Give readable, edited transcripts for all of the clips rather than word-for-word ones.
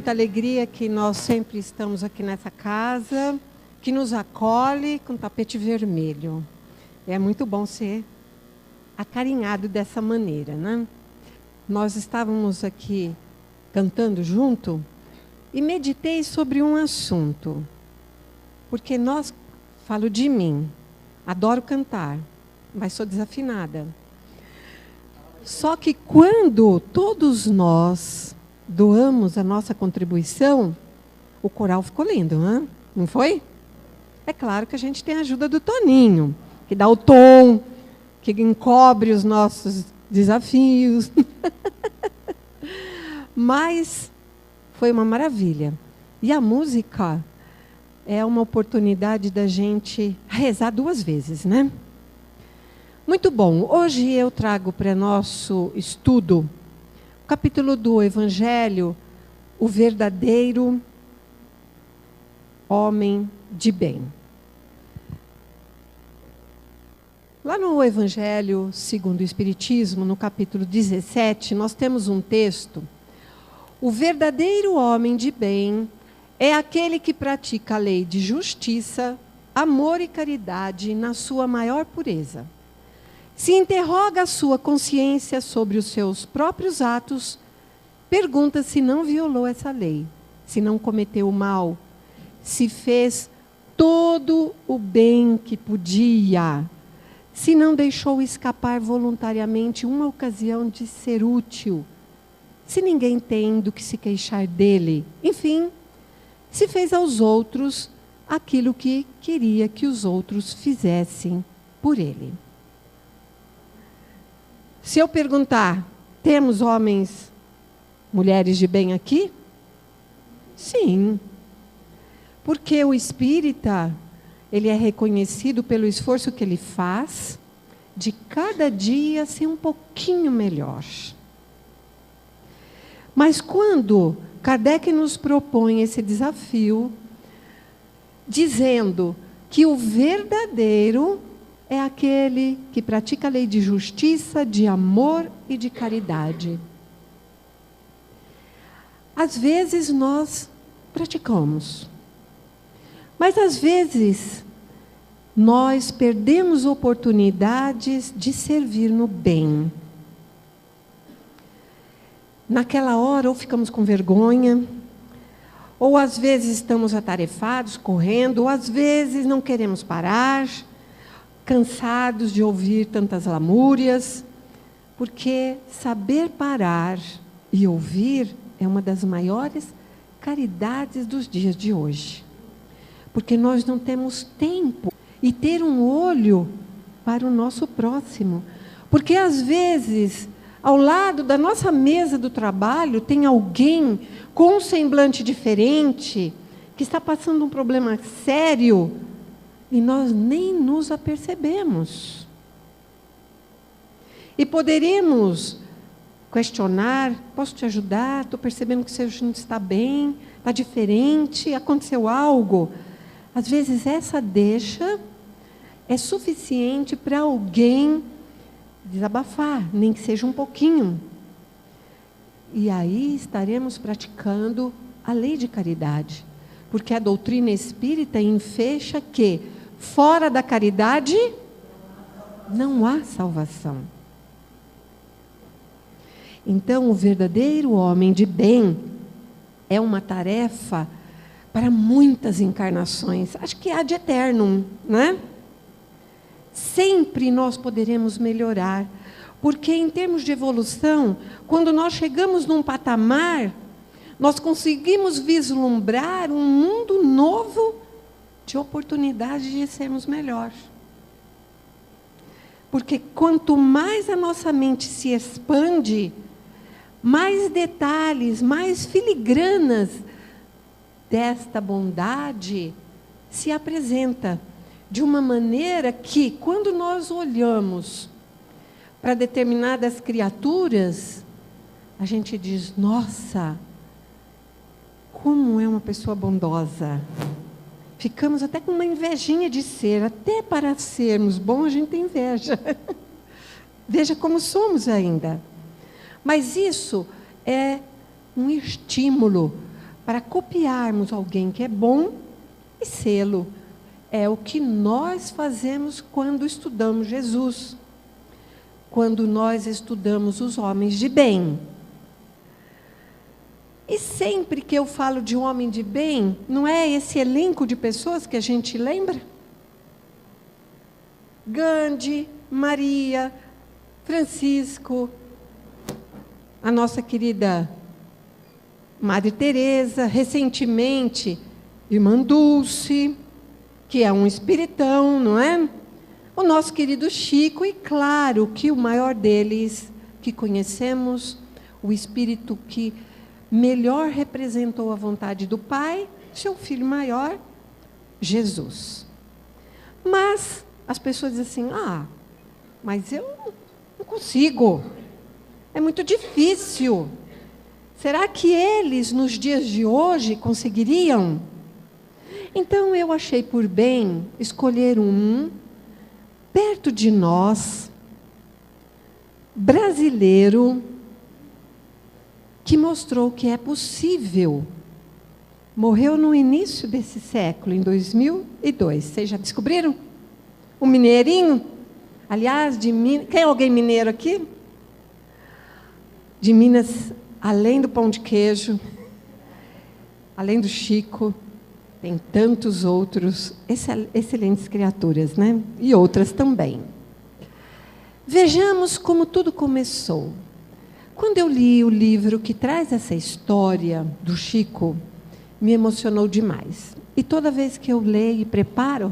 muita alegria que nós sempre estamos aqui nessa casa, que nos acolhe com tapete vermelho. É muito bom ser acarinhado dessa maneira, né? Nós estávamos aqui cantando junto e meditei sobre um assunto. Porque falo de mim, adoro cantar, mas sou desafinada. Só que quando todos nós doamos a nossa contribuição, o coral ficou lindo, não foi? É claro que a gente tem a ajuda do Toninho, que dá o tom, que encobre os nossos desafios. Mas foi uma maravilha. E a música é uma oportunidade da gente rezar 2 vezes, né? Muito bom. Hoje eu trago para nosso estudo o capítulo do Evangelho, o verdadeiro homem de bem. Lá no Evangelho segundo o Espiritismo, no capítulo 17, nós temos um texto. O verdadeiro homem de bem é aquele que pratica a lei de justiça, amor e caridade na sua maior pureza. Se interroga a sua consciência sobre os seus próprios atos, pergunta se não violou essa lei, se não cometeu o mal, se fez todo o bem que podia, se não deixou escapar voluntariamente uma ocasião de ser útil, se ninguém tem do que se queixar dele, enfim, se fez aos outros aquilo que queria que os outros fizessem por ele. Se eu perguntar, temos homens, mulheres de bem aqui? Sim. Porque o espírita, ele é reconhecido pelo esforço que ele faz de cada dia ser um pouquinho melhor. Mas quando Kardec nos propõe esse desafio, dizendo que o verdadeiro é aquele que pratica a lei de justiça, de amor e de caridade. Às vezes nós praticamos, mas às vezes nós perdemos oportunidades de servir no bem. Naquela hora, ou ficamos com vergonha, ou às vezes estamos atarefados, correndo, ou às vezes não queremos parar, cansados de ouvir tantas lamúrias, porque saber parar e ouvir é uma das maiores caridades dos dias de hoje. Porque nós não temos tempo e ter um olho para o nosso próximo. Porque às vezes, ao lado da nossa mesa do trabalho, tem alguém com um semblante diferente, que está passando um problema sério, e nós nem nos apercebemos. E poderíamos questionar, posso te ajudar? Estou percebendo que você não está bem, está diferente, aconteceu algo. Às vezes essa deixa é suficiente para alguém desabafar, nem que seja um pouquinho. E aí estaremos praticando a lei de caridade. Porque a doutrina espírita enfecha que fora da caridade não há salvação. Então, o verdadeiro homem de bem é uma tarefa para muitas encarnações. Acho que há de eterno, né? Sempre nós poderemos melhorar. Porque em termos de evolução, quando nós chegamos num patamar, nós conseguimos vislumbrar um mundo novo de oportunidade de sermos melhores. Porque quanto mais a nossa mente se expande, mais detalhes, mais filigranas desta bondade se apresenta. De uma maneira que, quando nós olhamos para determinadas criaturas, a gente diz, nossa, como é uma pessoa bondosa. Ficamos até com uma invejinha de ser, até para sermos bons a gente tem inveja. Veja como somos ainda. Mas isso é um estímulo para copiarmos alguém que é bom e sê-lo. É o que nós fazemos quando estudamos Jesus, quando nós estudamos os homens de bem. E sempre que eu falo de um homem de bem, não é esse elenco de pessoas que a gente lembra? Gandhi, Maria, Francisco, a nossa querida Madre Teresa, recentemente, Irmã Dulce, que é um espiritão, não é? O nosso querido Chico, e claro que o maior deles que conhecemos, o espírito que melhor representou a vontade do Pai, seu filho maior, Jesus. Mas as pessoas dizem assim, mas eu não consigo, é muito difícil. Será que eles, nos dias de hoje, conseguiriam? Então eu achei por bem escolher um perto de nós, brasileiro, que mostrou que é possível. Morreu no início desse século, em 2002. Vocês já descobriram? Um mineirinho? Aliás, de Minas. Tem alguém mineiro aqui? De Minas, além do pão de queijo, além do Chico, tem tantos outros excelentes criaturas, né? E outras também. Vejamos como tudo começou. Quando eu li o livro que traz essa história do Chico, me emocionou demais. E toda vez que eu leio e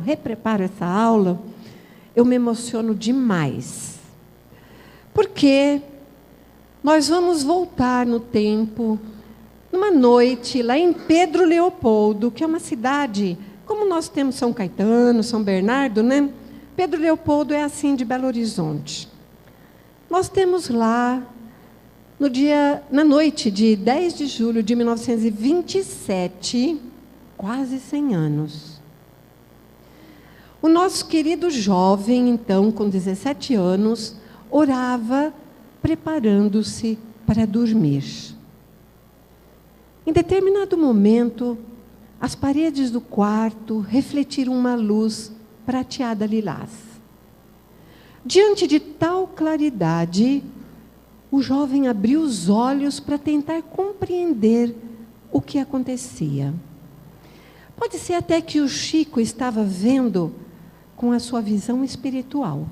repreparo essa aula, eu me emociono demais. Porque nós vamos voltar no tempo, numa noite, lá em Pedro Leopoldo, que é uma cidade, como nós temos São Caetano, São Bernardo, né? Pedro Leopoldo é assim de Belo Horizonte. Nós temos lá, na noite de 10 de julho de 1927, quase 100 anos. O nosso querido jovem, então, com 17 anos, orava preparando-se para dormir. Em determinado momento, as paredes do quarto refletiram uma luz prateada lilás. Diante de tal claridade, o jovem abriu os olhos para tentar compreender o que acontecia. Pode ser até que o Chico estava vendo com a sua visão espiritual.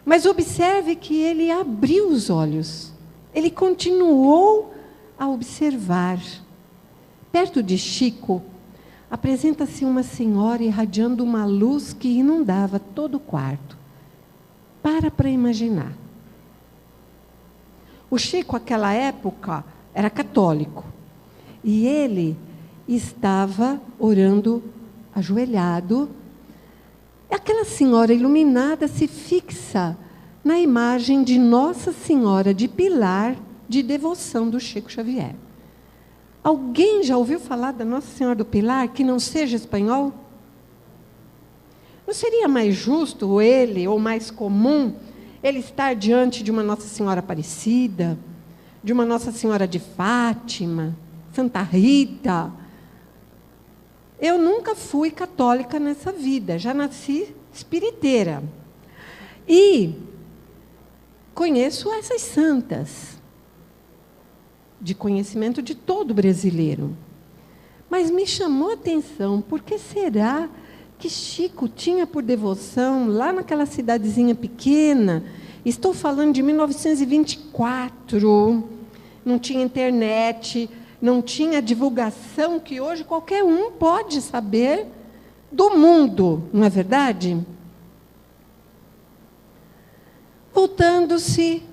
Mas observe que ele abriu os olhos. Ele continuou a observar. Perto de Chico, apresenta-se uma senhora irradiando uma luz que inundava todo o quarto. Para imaginar. O Chico, naquela época, era católico. E ele estava orando ajoelhado. Aquela senhora iluminada se fixa na imagem de Nossa Senhora de Pilar, de devoção do Chico Xavier. Alguém já ouviu falar da Nossa Senhora do Pilar que não seja espanhol? Não seria mais justo ou mais comum, ele estar diante de uma Nossa Senhora Aparecida, de uma Nossa Senhora de Fátima, Santa Rita? Eu nunca fui católica nessa vida, já nasci espiriteira. E conheço essas santas, de conhecimento de todo brasileiro. Mas me chamou a atenção, por que será que Chico tinha por devoção, lá naquela cidadezinha pequena, estou falando de 1924, não tinha internet, não tinha divulgação que hoje qualquer um pode saber do mundo, não é verdade? Voltando-se,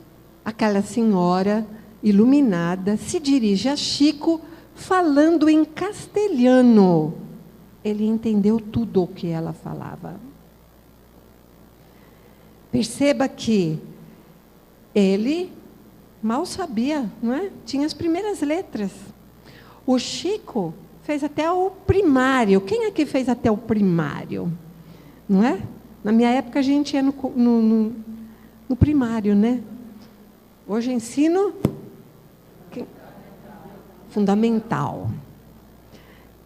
aquela senhora iluminada se dirige a Chico falando em castelhano. Ele entendeu tudo o que ela falava. Perceba que ele mal sabia, não é? Tinha as primeiras letras. O Chico fez até o primário. Quem aqui fez até o primário? Não é? Na minha época a gente ia no primário, né? Hoje ensino fundamental.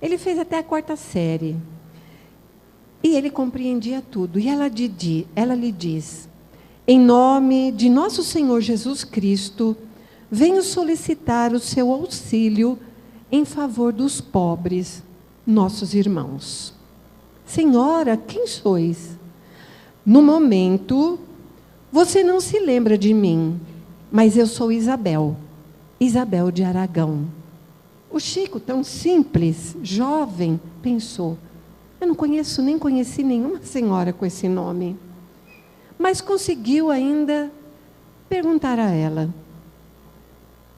Ele fez até a 4ª série. E ele compreendia tudo. E ela lhe diz: em nome de nosso Senhor Jesus Cristo, venho solicitar o seu auxílio em favor dos pobres, nossos irmãos. Senhora, quem sois? No momento, você não se lembra de mim, mas eu sou Isabel de Aragão. O Chico, tão simples, jovem, pensou: eu não conheço, nem conheci nenhuma senhora com esse nome. Mas conseguiu ainda perguntar a ela,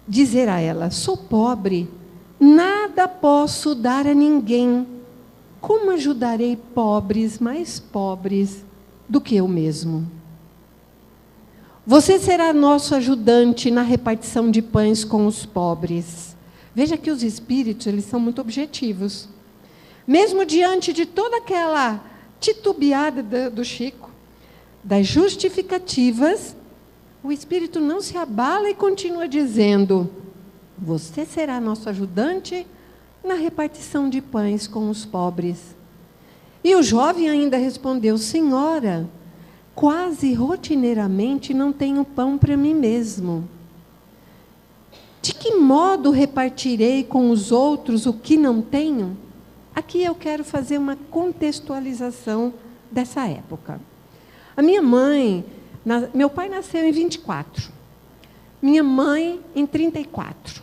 dizer a ela: sou pobre, nada posso dar a ninguém. Como ajudarei pobres, mais pobres do que eu mesmo? Você será nosso ajudante na repartição de pães com os pobres. Veja que os espíritos, eles são muito objetivos. Mesmo diante de toda aquela titubeada do Chico, das justificativas, o espírito não se abala e continua dizendo: você será nosso ajudante na repartição de pães com os pobres. E o jovem ainda respondeu: senhora, quase rotineiramente não tenho pão para mim mesmo. De que modo repartirei com os outros o que não tenho? Aqui eu quero fazer uma contextualização dessa época. A minha mãe, meu pai nasceu em 24, minha mãe em 34.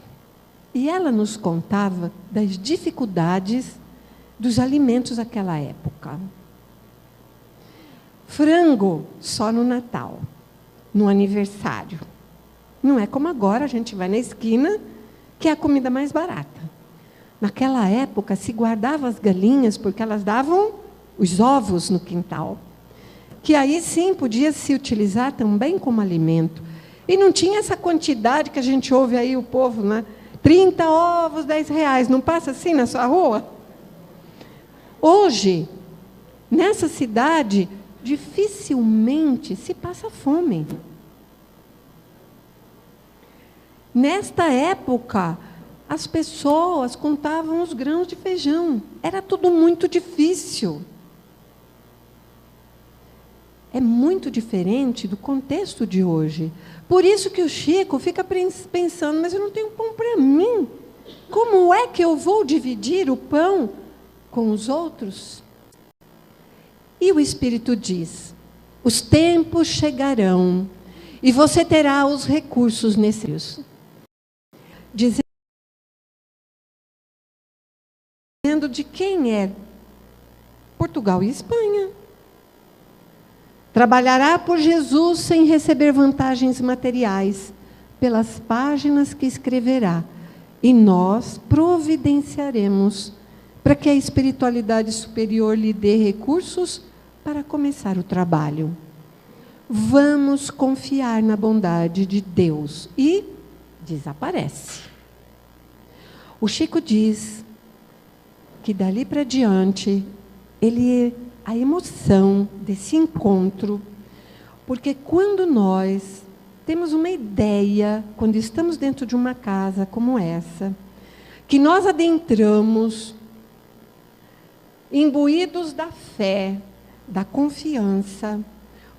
E ela nos contava das dificuldades dos alimentos daquela época. Frango só no Natal, no aniversário. Não é como agora, a gente vai na esquina, que é a comida mais barata. Naquela época, se guardava as galinhas, porque elas davam os ovos no quintal. Que aí sim podia se utilizar também como alimento. E não tinha essa quantidade que a gente ouve aí o povo, né? 30 ovos, R$10. Não passa assim na sua rua? Hoje, nessa cidade, dificilmente se passa fome. Nesta época, as pessoas contavam os grãos de feijão. Era tudo muito difícil. É muito diferente do contexto de hoje. Por isso que o Chico fica pensando: mas eu não tenho pão para mim. Como é que eu vou dividir o pão com os outros? E o Espírito diz: os tempos chegarão e você terá os recursos necessários. Dizendo de quem é Portugal e Espanha. Trabalhará por Jesus sem receber vantagens materiais, pelas páginas que escreverá, e nós providenciaremos para que a espiritualidade superior lhe dê recursos para começar o trabalho. Vamos confiar na bondade de Deus. E desaparece. O Chico diz que dali para diante, a emoção desse encontro, porque quando nós temos uma ideia, quando estamos dentro de uma casa como essa, que nós adentramos, imbuídos da fé, da confiança,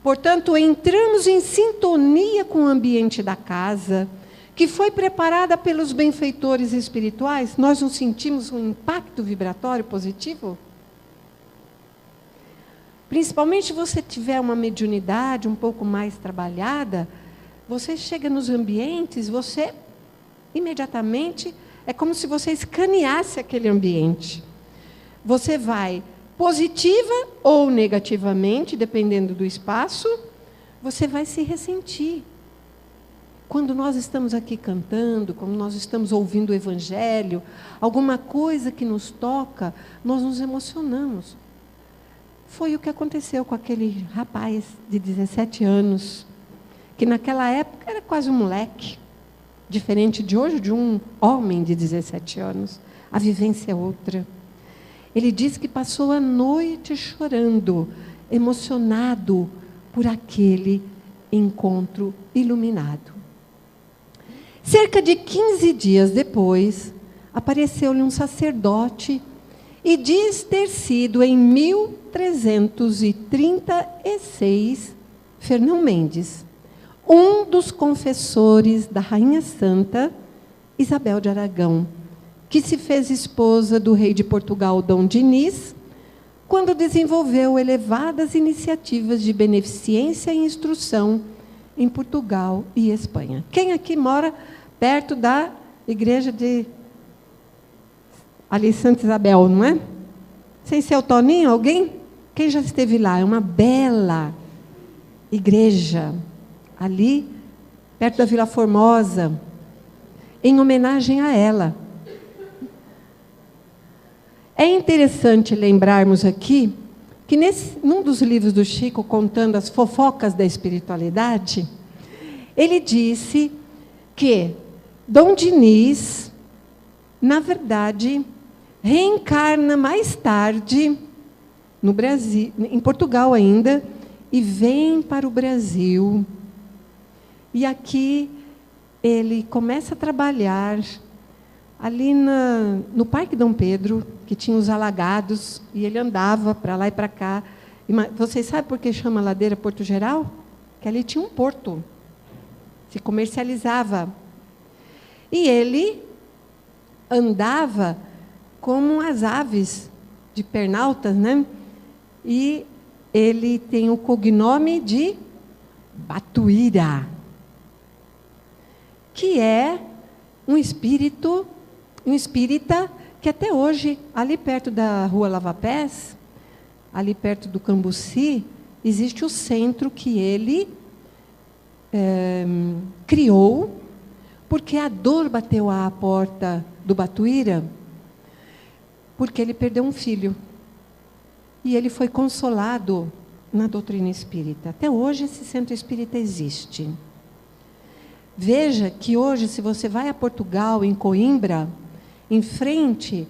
portanto, entramos em sintonia com o ambiente da casa, que foi preparada pelos benfeitores espirituais, nós não sentimos um impacto vibratório positivo? Principalmente se você tiver uma mediunidade um pouco mais trabalhada, você chega nos ambientes, você imediatamente, é como se você escaneasse aquele ambiente. Você vai positiva ou negativamente, dependendo do espaço, você vai se ressentir. Quando nós estamos aqui cantando, quando nós estamos ouvindo o Evangelho, alguma coisa que nos toca, nós nos emocionamos. Foi o que aconteceu com aquele rapaz de 17 anos, que naquela época era quase um moleque, diferente de hoje, de um homem de 17 anos. A vivência é outra. Ele disse que passou a noite chorando, emocionado por aquele encontro iluminado. Cerca de 15 dias depois, apareceu-lhe um sacerdote e diz ter sido em 1336 Fernão Mendes, um dos confessores da Rainha Santa Isabel de Aragão, que se fez esposa do rei de Portugal, Dom Dinis, quando desenvolveu elevadas iniciativas de beneficência e instrução em Portugal e Espanha. Quem aqui mora perto da igreja de ali Santa Isabel, não é? Sem ser o Toninho, alguém? Quem já esteve lá? É uma bela igreja, ali, perto da Vila Formosa, em homenagem a ela. É interessante lembrarmos aqui que num dos livros do Chico, contando as fofocas da espiritualidade, ele disse que Dom Dinis, na verdade, reencarna mais tarde no Brasil, em Portugal ainda, e vem para o Brasil. E aqui ele começa a trabalhar ali no Parque Dom Pedro, que tinha os alagados, e ele andava para lá e para cá. Vocês sabem por que chama Ladeira Porto Geral? Que ali tinha um porto, se comercializava. E ele andava como as aves de pernaltas, né? E ele tem o cognome de Batuíra, que é um espírita que até hoje, ali perto da Rua Lava-Pés, ali perto do Cambuci, existe o centro que ele criou, porque a dor bateu à porta do Batuíra, porque ele perdeu um filho. E ele foi consolado na doutrina espírita. Até hoje esse centro espírita existe. Veja que hoje, se você vai a Portugal, em Coimbra, em frente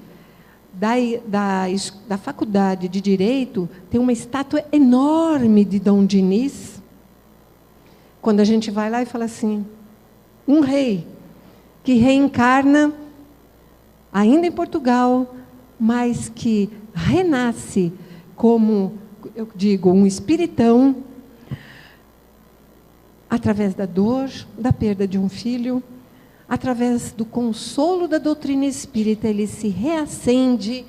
da Faculdade de Direito, tem uma estátua enorme de Dom Dinis. Quando a gente vai lá e fala assim, um rei que reencarna ainda em Portugal, mas que renasce como, eu digo, um espiritão, através da dor, da perda de um filho, através do consolo da doutrina espírita, ele se reacende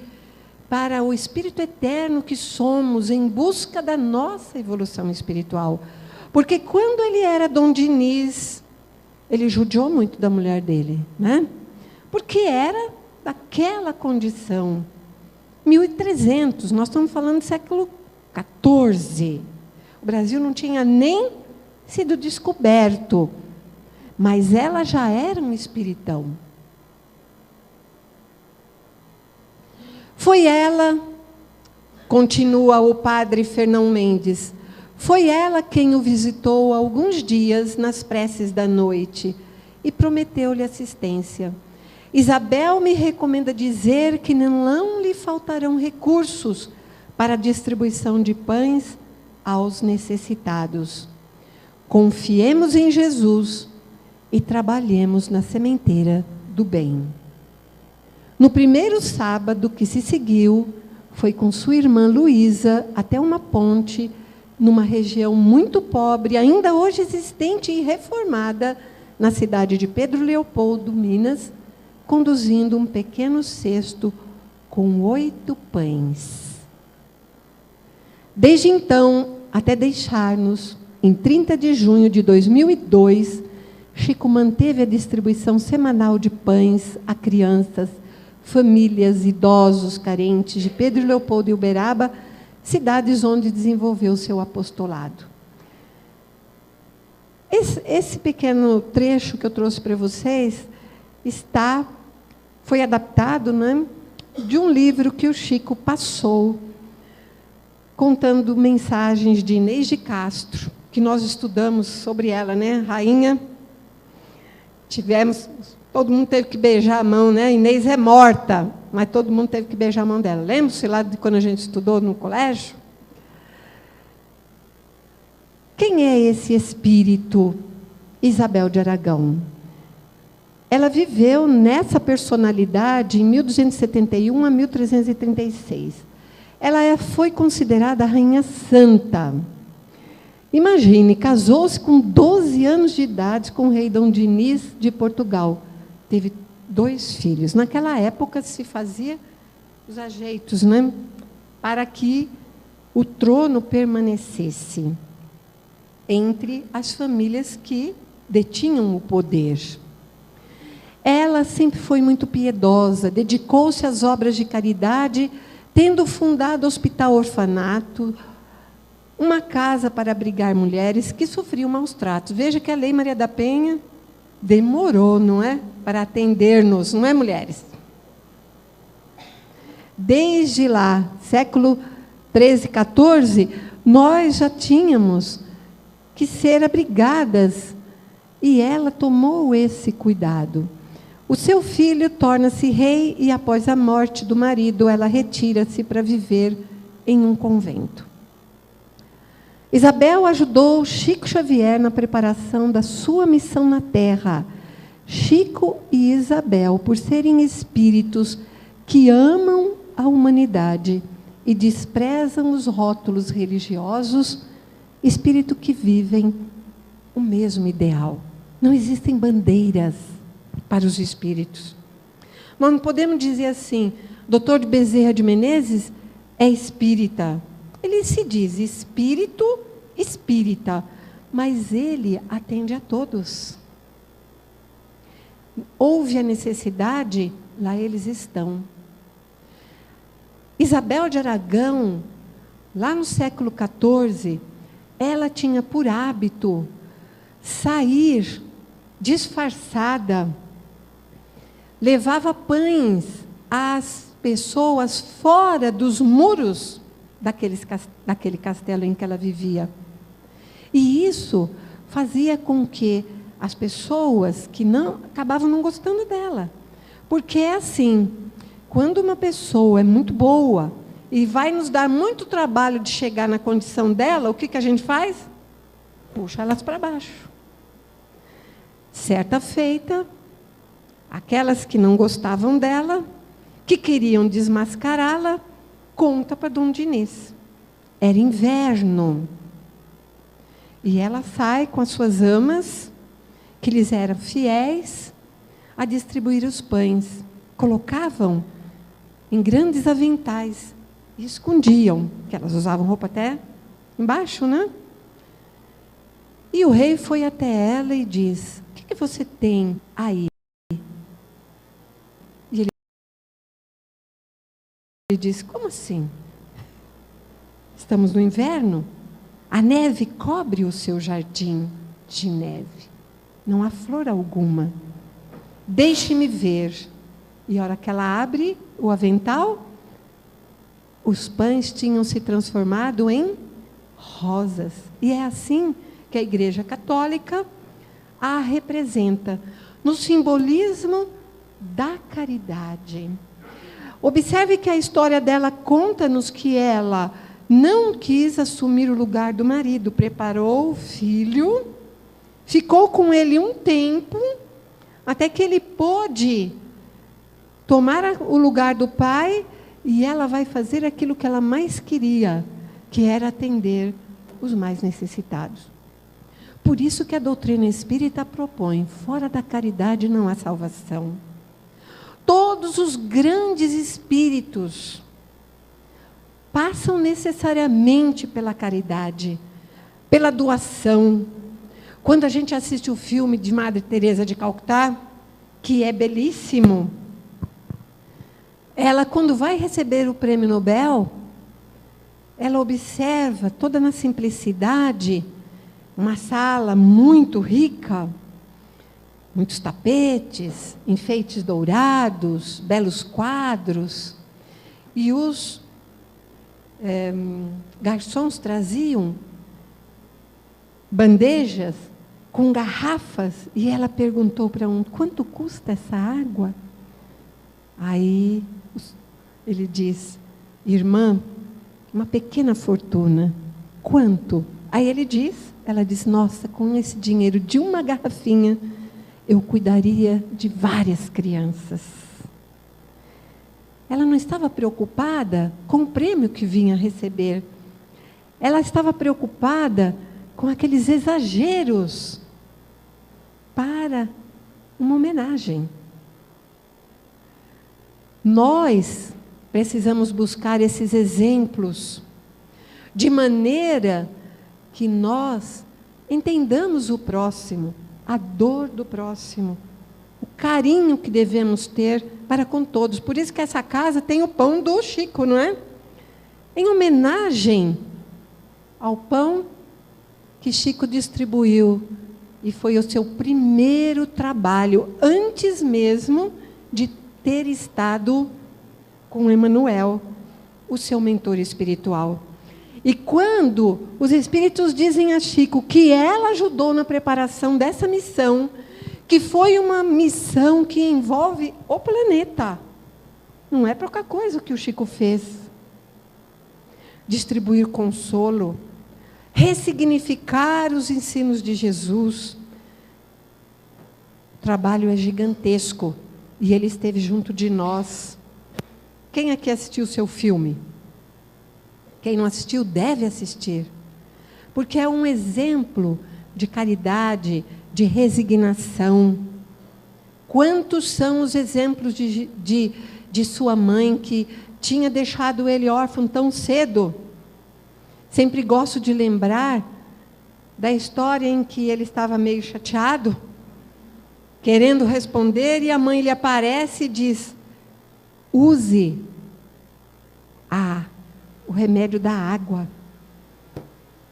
para o espírito eterno que somos, em busca da nossa evolução espiritual. Porque quando ele era Dom Dinis, ele judiou muito da mulher dele, né? Porque era daquela condição. 1300, nós estamos falando do século XIV. O Brasil não tinha nem sido descoberto, mas ela já era um espiritão. Foi ela, continua o padre Fernão Mendes, foi ela quem o visitou alguns dias nas preces da noite e prometeu-lhe assistência. Isabel me recomenda dizer que não lhe faltarão recursos para a distribuição de pães aos necessitados. Confiemos em Jesus e trabalhemos na sementeira do bem. No primeiro sábado que se seguiu, foi com sua irmã Luísa até uma ponte, numa região muito pobre, ainda hoje existente e reformada, na cidade de Pedro Leopoldo, Minas, conduzindo um pequeno cesto com 8 pães. Desde então, até deixar-nos, em 30 de junho de 2002, Chico manteve a distribuição semanal de pães a crianças, famílias, idosos, carentes de Pedro Leopoldo e Uberaba, cidades onde desenvolveu seu apostolado. Esse pequeno trecho que eu trouxe para vocês foi adaptado, né, de um livro que o Chico passou, contando mensagens de Inês de Castro, que nós estudamos sobre ela, né, rainha. Todo mundo teve que beijar a mão, né? Inês é morta, mas todo mundo teve que beijar a mão dela. Lembra-se lá de quando a gente estudou no colégio? Quem é esse espírito Isabel de Aragão? ela viveu nessa personalidade em 1271 a 1336. Ela foi considerada a rainha santa. Imagine, casou-se com 12 anos de idade com o rei Dom Dinis de Portugal. Teve 2 filhos. Naquela época se fazia os ajeitos, né? Para que o trono permanecesse entre as famílias que detinham o poder. Ela sempre foi muito piedosa, dedicou-se às obras de caridade, tendo fundado hospital-orfanato, uma casa para abrigar mulheres que sofriam maus tratos. Veja que a Lei Maria da Penha demorou, não é? Para atender-nos, não é, mulheres? Desde lá, século 13, 14, nós já tínhamos que ser abrigadas. E ela tomou esse cuidado. O seu filho torna-se rei e, após a morte do marido, ela retira-se para viver em um convento. Isabel ajudou Chico Xavier na preparação da sua missão na Terra. Chico e Isabel, por serem espíritos que amam a humanidade e desprezam os rótulos religiosos, espírito que vivem o mesmo ideal. Não existem bandeiras para os espíritos. Nós não podemos dizer assim, Dr. de Bezerra de Menezes é espírita. Ele se diz espírito, espírita, mas ele atende a todos. Houve a necessidade, lá eles estão. Isabel de Aragão, lá no século XIV, ela tinha por hábito sair disfarçada, levava pães às pessoas fora dos muros daquele castelo em que ela vivia. E isso fazia com que as pessoas que acabavam não gostando dela. Porque é assim, quando uma pessoa é muito boa e vai nos dar muito trabalho de chegar na condição dela, o que a gente faz? Puxa elas para baixo. Certa feita, aquelas que não gostavam dela, que queriam desmascará-la, conta para Dom Dinis. Era inverno. E ela sai com as suas amas, que lhes eram fiéis, a distribuir os pães. Colocavam em grandes aventais e escondiam, que elas usavam roupa até embaixo, né? E o rei foi até ela e diz: o que você tem aí? E ele diz: como assim? Estamos no inverno? A neve cobre o seu jardim de neve. Não há flor alguma. Deixe-me ver. E a hora que ela abre o avental, os pães tinham se transformado em rosas. E é assim que a Igreja Católica a representa, no simbolismo da caridade. Observe que a história dela conta-nos que ela não quis assumir o lugar do marido, preparou o filho, ficou com ele um tempo, até que ele pôde tomar o lugar do pai, e ela vai fazer aquilo que ela mais queria, que era atender os mais necessitados. Por isso que a doutrina espírita propõe: fora da caridade não há salvação. Todos os grandes espíritos passam necessariamente pela caridade, pela doação. Quando a gente assiste o filme de Madre Teresa de Calcutá, que é belíssimo, ela, quando vai receber o prêmio Nobel, ela observa, toda na simplicidade, uma sala muito rica, muitos tapetes, enfeites dourados, belos quadros, e os garçons traziam bandejas com garrafas, e ela perguntou para um: quanto custa essa água? Aí ele diz: irmã, uma pequena fortuna. Quanto? Aí ela diz: nossa, com esse dinheiro de uma garrafinha, eu cuidaria de várias crianças. Ela não estava preocupada com o prêmio que vinha receber. Ela estava preocupada com aqueles exageros para uma homenagem. Nós precisamos buscar esses exemplos de maneira que nós entendamos o próximo, a dor do próximo, o carinho que devemos ter para com todos. Por isso que essa casa tem o pão do Chico, não é? Em homenagem ao pão que Chico distribuiu, e foi o seu primeiro trabalho, antes mesmo de ter estado com Emmanuel, o seu mentor espiritual. E quando os espíritos dizem a Chico que ela ajudou na preparação dessa missão, que foi uma missão que envolve o planeta, não é pouca coisa o que o Chico fez. Distribuir consolo, ressignificar os ensinos de Jesus. O trabalho é gigantesco e ele esteve junto de nós. Quem aqui assistiu o seu filme? Quem não assistiu deve assistir, porque é um exemplo de caridade, de resignação. Quantos são os exemplos de sua mãe que tinha deixado ele órfão tão cedo? Sempre gosto de lembrar da história em que ele estava meio chateado, querendo responder, e a mãe lhe aparece e diz: use o remédio da água.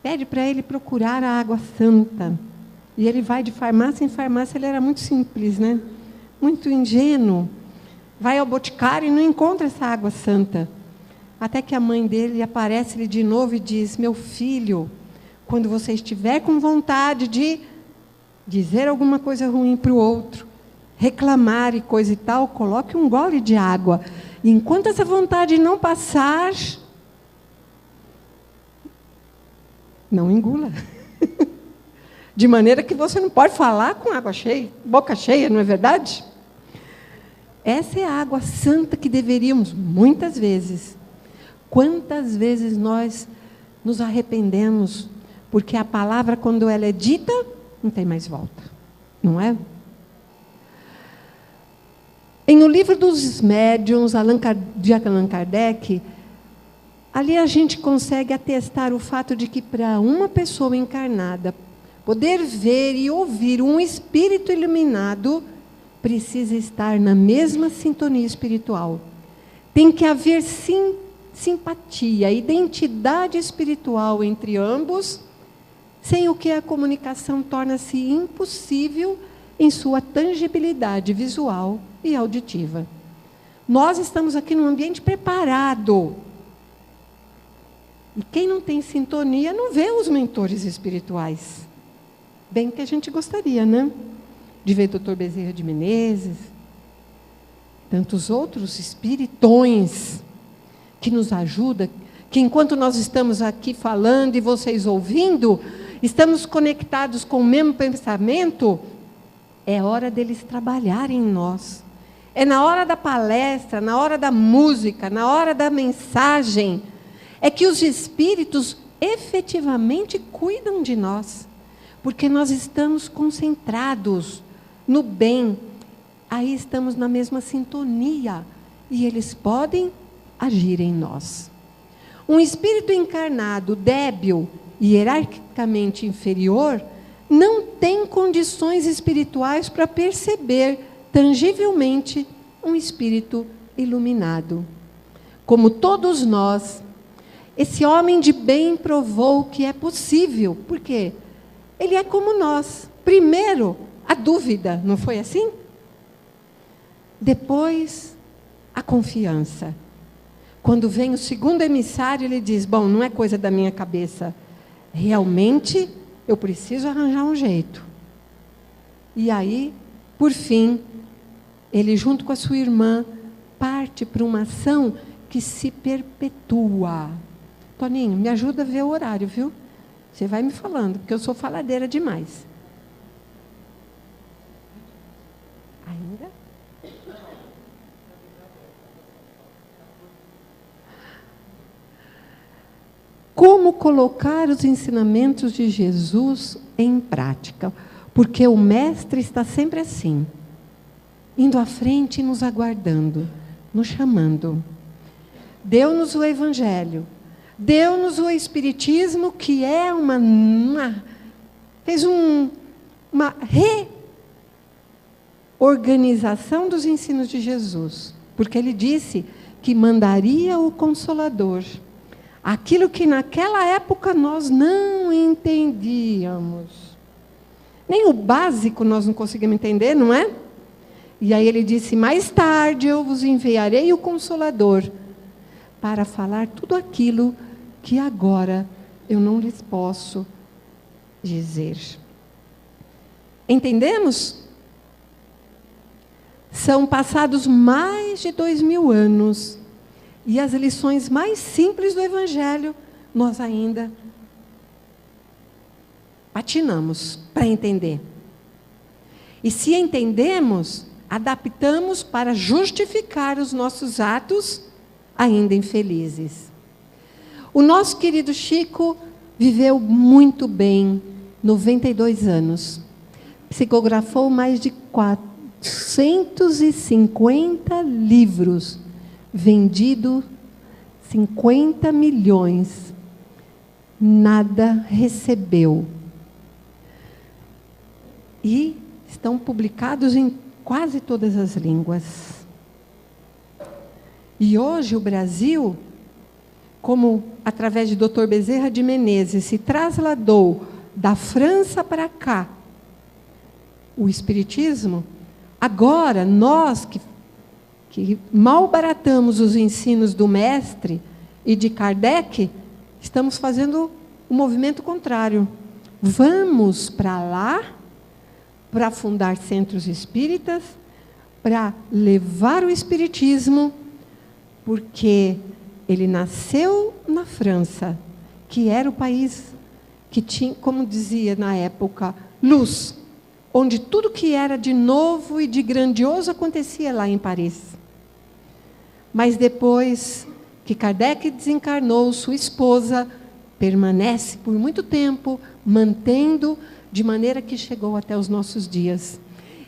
Pede para ele procurar a água santa. E ele vai de farmácia em farmácia. Ele era muito simples, né? Muito ingênuo. Vai ao boticário e não encontra essa água santa. Até que a mãe dele aparece-lhe de novo e diz: meu filho, quando você estiver com vontade de dizer alguma coisa ruim para o outro, reclamar e coisa e tal, coloque um gole de água. E enquanto essa vontade não passar, não engula. De maneira que você não pode falar com água cheia, boca cheia, não é verdade? Essa é a água santa que deveríamos, muitas vezes. Quantas vezes nós nos arrependemos, porque a palavra, quando ela é dita, não tem mais volta, não é? Em O Livro dos Médiuns, de Allan Kardec, ali a gente consegue atestar o fato de que para uma pessoa encarnada poder ver e ouvir um espírito iluminado, precisa estar na mesma sintonia espiritual. Tem que haver simpatia, identidade espiritual entre ambos, sem o que a comunicação torna-se impossível em sua tangibilidade visual e auditiva. Nós estamos aqui num ambiente preparado. E quem não tem sintonia não vê os mentores espirituais. Bem que a gente gostaria, né? De ver o Dr. Bezerra de Menezes, tantos outros espiritões que nos ajudam, que enquanto nós estamos aqui falando e vocês ouvindo, estamos conectados com o mesmo pensamento. É hora deles trabalharem em nós. É na hora da palestra, na hora da música, na hora da mensagem, é que os espíritos efetivamente cuidam de nós, porque nós estamos concentrados no bem, aí estamos na mesma sintonia, e eles podem agir em nós. Um espírito encarnado, débil e hierarquicamente inferior, não tem condições espirituais para perceber tangivelmente um espírito iluminado. Como todos nós, esse homem de bem provou que é possível. Por quê? Ele é como nós. Primeiro, a dúvida, não foi assim? Depois, a confiança. Quando vem o segundo emissário, ele diz: bom, não é coisa da minha cabeça. Realmente, eu preciso arranjar um jeito. E aí, por fim, ele, junto com a sua irmã, parte para uma ação que se perpetua. Toninho, me ajuda a ver o horário, viu? Você vai me falando, porque eu sou faladeira demais. como colocar os ensinamentos de Jesus em prática. Porque o Mestre está sempre assim, indo à frente e nos aguardando, nos chamando. Deu-nos o Evangelho, deu-nos o Espiritismo, que é fez uma reorganização dos ensinos de Jesus, porque ele disse que mandaria o Consolador, aquilo que naquela época nós não entendíamos. Nem o básico nós não conseguimos entender, não é? E aí ele disse, mais tarde eu vos enviarei o Consolador, para falar tudo aquilo que agora eu não lhes posso dizer. Entendemos? São passados mais de 2000 anos, e as lições mais simples do Evangelho, nós ainda patinamos para entender. E se entendemos, adaptamos para justificar os nossos atos ainda infelizes. O nosso querido Chico viveu muito bem, 92 anos. Psicografou mais de 450 livros, vendido 50 milhões. Nada recebeu. E estão publicados em quase todas as línguas. E hoje o Brasil, como através de Dr. Bezerra de Menezes, se trasladou da França para cá, o Espiritismo, agora nós que malbaratamos os ensinos do Mestre e de Kardec, estamos fazendo o movimento contrário. Vamos para lá, para fundar centros espíritas, para levar o Espiritismo, porque ele nasceu na França, que era o país que tinha, como dizia na época, luz, onde tudo que era de novo e de grandioso acontecia lá em Paris. Mas depois que Kardec desencarnou, sua esposa permanece por muito tempo, mantendo, de maneira que chegou até os nossos dias.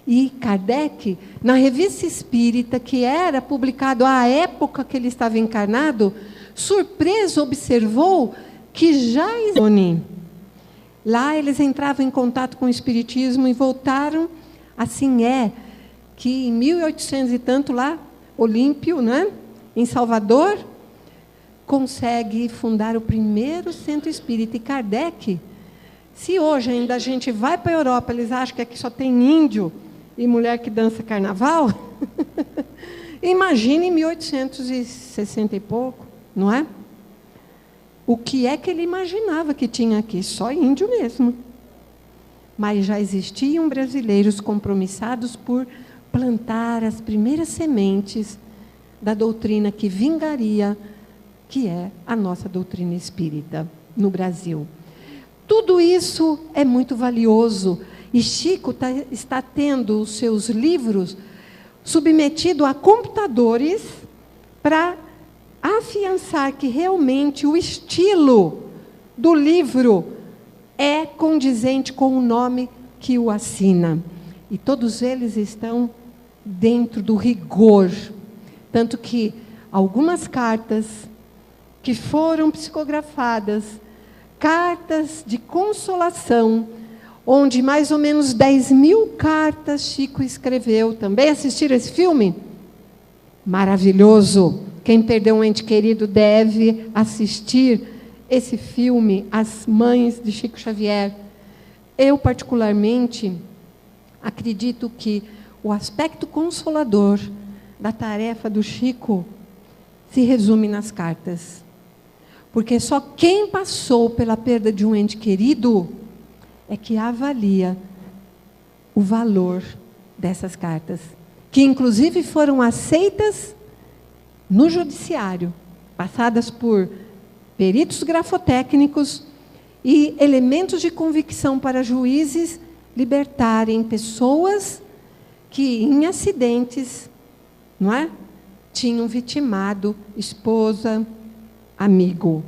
E Kardec, na Revista Espírita, que era publicado à época que ele estava encarnado, surpreso observou que já lá eles entravam em contato com o Espiritismo e voltaram, assim que em 1800 e tanto lá, Olímpio, né, em Salvador, consegue fundar o primeiro centro espírita. E Kardec, se hoje ainda a gente vai para a Europa, eles acham que aqui só tem índio e mulher que dança carnaval, imagine em 1860 e pouco, não é? O que é que ele imaginava que tinha aqui? Só índio mesmo. Mas já existiam brasileiros compromissados por plantar as primeiras sementes da doutrina que vingaria, que é a nossa doutrina espírita no Brasil. Tudo isso é muito valioso. E Chico está tendo os seus livros submetidos a computadores para afiançar que realmente o estilo do livro é condizente com o nome que o assina. E todos eles estão dentro do rigor. Tanto que algumas cartas que foram psicografadas, cartas de consolação, onde mais ou menos 10.000 cartas Chico escreveu. Também assistiram esse filme? Maravilhoso! Quem perdeu um ente querido deve assistir esse filme, As Mães de Chico Xavier. Eu, particularmente, acredito que o aspecto consolador da tarefa do Chico se resume nas cartas. Porque só quem passou pela perda de um ente querido é que avalia o valor dessas cartas, que inclusive foram aceitas no judiciário, passadas por peritos grafotécnicos e elementos de convicção para juízes libertarem pessoas que em acidentes, não é, tinham vitimado esposa, amigo.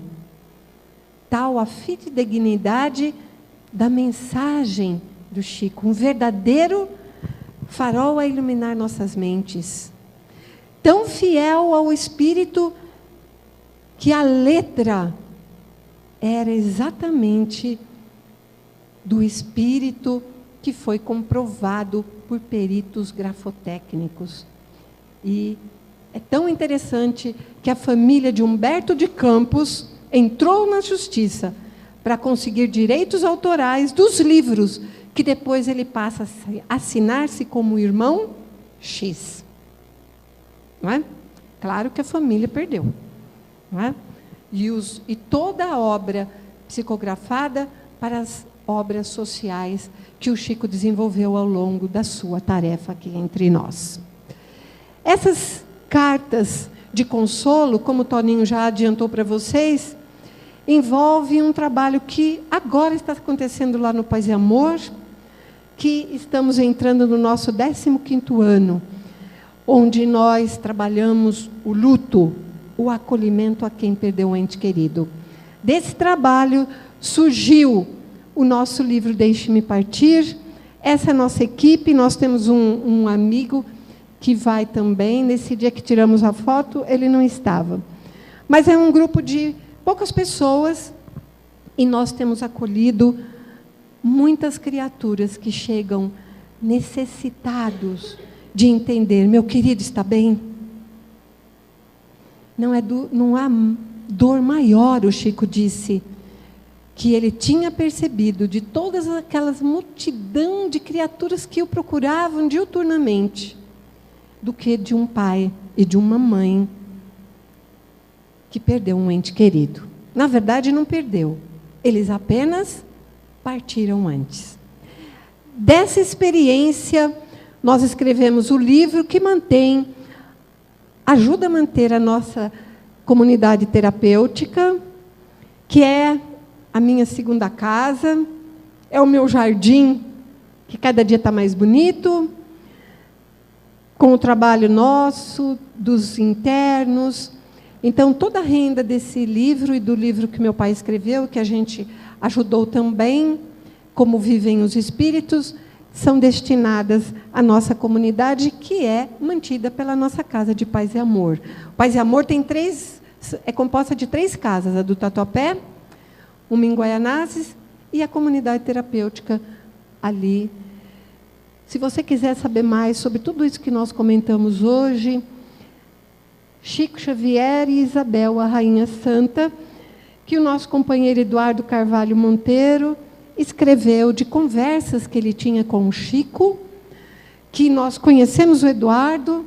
tal a fidedignidade da mensagem do Chico, um verdadeiro farol a iluminar nossas mentes. Tão fiel ao espírito que a letra era exatamente do espírito que foi comprovado por peritos grafotécnicos. E é tão interessante que a família de Humberto de Campos entrou na justiça para conseguir direitos autorais dos livros, que depois ele passa a assinar-se como irmão X. Não é? Claro que a família perdeu. Não é? E toda a obra psicografada para as obras sociais que o Chico desenvolveu ao longo da sua tarefa aqui entre nós. Essas cartas de consolo, como o Toninho já adiantou para vocês, envolvem um trabalho que agora está acontecendo lá no Paz e Amor, que estamos entrando no nosso 15º ano, onde nós trabalhamos o luto, o acolhimento a quem perdeu um ente querido. Desse trabalho surgiu o nosso livro Deixe-me Partir. Essa é a nossa equipe, nós temos um amigo que vai também. Nesse dia que tiramos a foto, ele não estava. Mas é um grupo de poucas pessoas e nós temos acolhido muitas criaturas que chegam necessitados de entender: meu querido está bem? Não há dor maior, o Chico disse, que ele tinha percebido de todas aquelas multidão de criaturas que o procuravam diuturnamente, do que de um pai e de uma mãe que perdeu um ente querido. Na verdade, não perdeu. Eles apenas partiram antes. Dessa experiência, nós escrevemos o livro que ajuda a manter a nossa comunidade terapêutica, que é a minha segunda casa, é o meu jardim, que cada dia está mais bonito, com o trabalho nosso, dos internos. Então, toda a renda desse livro e do livro que meu pai escreveu, que a gente ajudou também, Como Vivem os Espíritos, são destinadas à nossa comunidade, que é mantida pela nossa Casa de Paz e Amor. Paz e Amor é composta de 3 casas, a do Tatuapé, uma em Guaianazes e a comunidade terapêutica ali. Se você quiser saber mais sobre tudo isso que nós comentamos hoje, Chico Xavier e Isabel, a Rainha Santa, que o nosso companheiro Eduardo Carvalho Monteiro escreveu de conversas que ele tinha com o Chico, que nós conhecemos o Eduardo.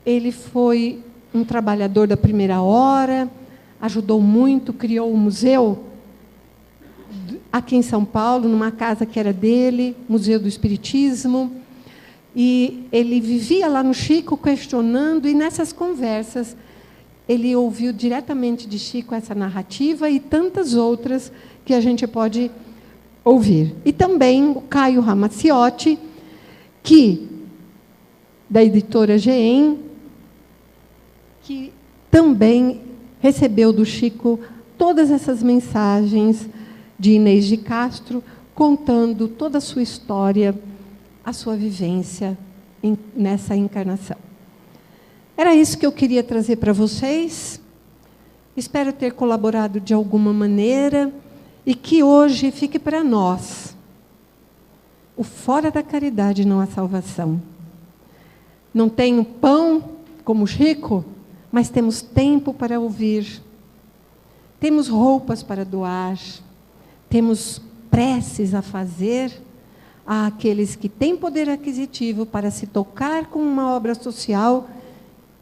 Ele foi um trabalhador da primeira hora, ajudou muito, criou um museu aqui em São Paulo, numa casa que era dele, Museu do Espiritismo, e ele vivia lá no Chico questionando, e nessas conversas ele ouviu diretamente de Chico essa narrativa e tantas outras que a gente pode ouvir. E também o Caio Ramaciotti, da editora GEM, que também recebeu do Chico todas essas mensagens de Inês de Castro, contando toda a sua história, a sua vivência nessa encarnação. Era isso que eu queria trazer para vocês. Espero ter colaborado de alguma maneira e que hoje fique para nós: o fora da caridade não há salvação. Não tenho pão como Chico, mas temos tempo para ouvir. Temos roupas para doar. Temos preces a fazer àqueles que têm poder aquisitivo para se tocar com uma obra social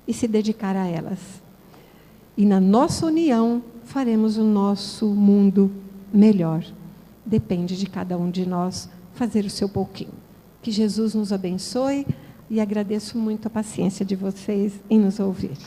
e se dedicar a elas. E na nossa união faremos o nosso mundo melhor. Depende de cada um de nós fazer o seu pouquinho. Que Jesus nos abençoe e agradeço muito a paciência de vocês em nos ouvir.